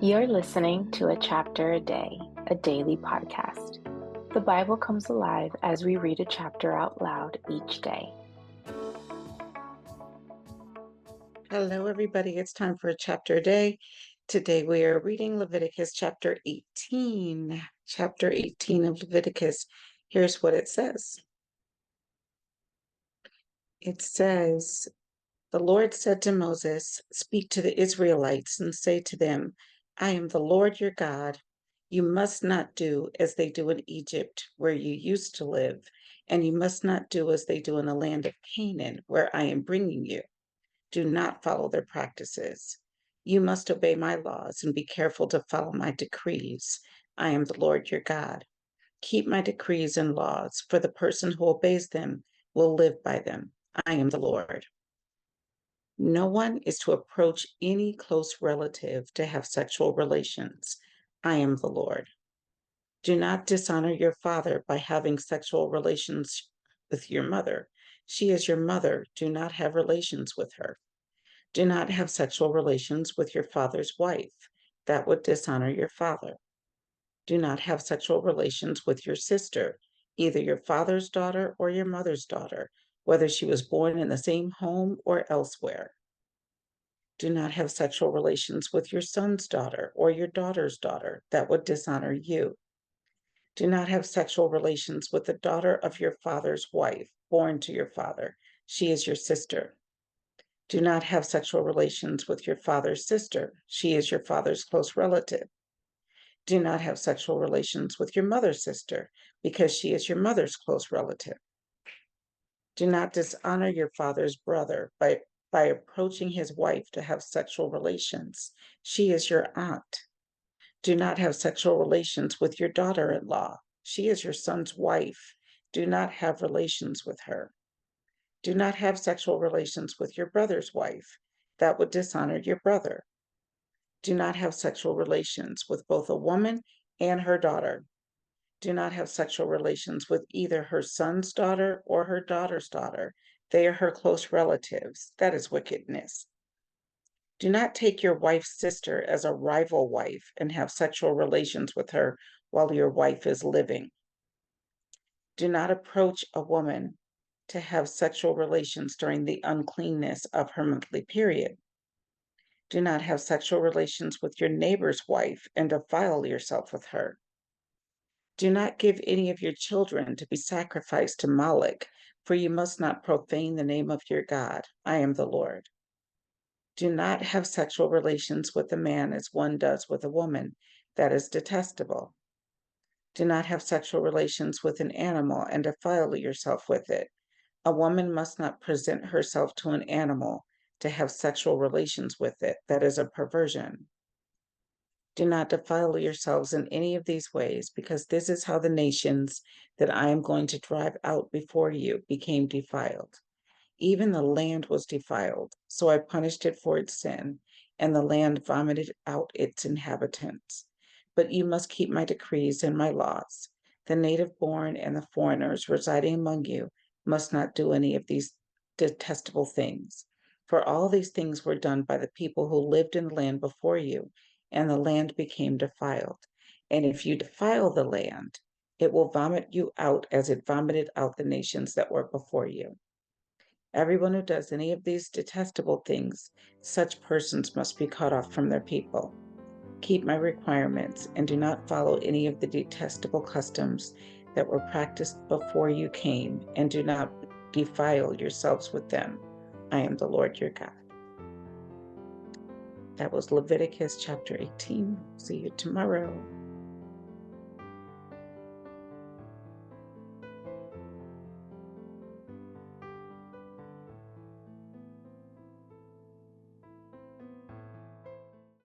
You're listening to A Chapter a Day, a daily podcast. The Bible comes alive as we read a chapter out loud each day. Hello, everybody. It's time for a chapter a day. Today we are reading Leviticus chapter 18. Chapter 18 of Leviticus. Here's what it says. It says, "The Lord said to Moses, 'Speak to the Israelites and say to them, I am the Lord your God. You must not do as they do in Egypt, where you used to live, and you must not do as they do in the land of Canaan, where I am bringing you. Do not follow their practices. You must obey my laws and be careful to follow my decrees. I am the Lord your God. Keep my decrees and laws, for the person who obeys them will live by them. I am the Lord. No one is to approach any close relative to have sexual relations. I am the Lord. Do not dishonor your father by having sexual relations with your mother. She is your mother. Do not have relations with her. Do not have sexual relations with your father's wife. That would dishonor your father. Do not have sexual relations with your sister, either your father's daughter or your mother's daughter, whether she was born in the same home or elsewhere. Do not have sexual relations with your son's daughter or your daughter's daughter. That would dishonor you. Do not have sexual relations with the daughter of your father's wife, born to your father. She is your sister. Do not have sexual relations with your father's sister. She is your father's close relative. Do not have sexual relations with your mother's sister, because she is your mother's close relative. Do not dishonor your father's brother by approaching his wife to have sexual relations. She is your aunt. Do not have sexual relations with your daughter in law. She is your son's wife. Do not have relations with her. Do not have sexual relations with your brother's wife. That would dishonor your brother. Do not have sexual relations with both a woman and her daughter. Do not have sexual relations with either her son's daughter or her daughter's daughter. They are her close relatives. That is wickedness. Do not take your wife's sister as a rival wife and have sexual relations with her while your wife is living. Do not approach a woman to have sexual relations during the uncleanness of her monthly period. Do not have sexual relations with your neighbor's wife and defile yourself with her. Do not give any of your children to be sacrificed to Moloch, for you must not profane the name of your God. I am the Lord. Do not have sexual relations with a man as one does with a woman. That is detestable. Do not have sexual relations with an animal and defile yourself with it. A woman must not present herself to an animal to have sexual relations with it. That is a perversion. Do not defile yourselves in any of these ways, because this is how the nations that I am going to drive out before you became defiled. Even the land was defiled, so I punished it for its sin, and the land vomited out its inhabitants. But you must keep my decrees and my laws. The native born and the foreigners residing among you must not do any of these detestable things. For all these things were done by the people who lived in the land before you, and the land became defiled. And if you defile the land, it will vomit you out as it vomited out the nations that were before you. Everyone who does any of these detestable things, such persons must be cut off from their people. Keep my requirements and do not follow any of the detestable customs that were practiced before you came, and do not defile yourselves with them. I am the Lord your God." That was Leviticus chapter 18. See you tomorrow.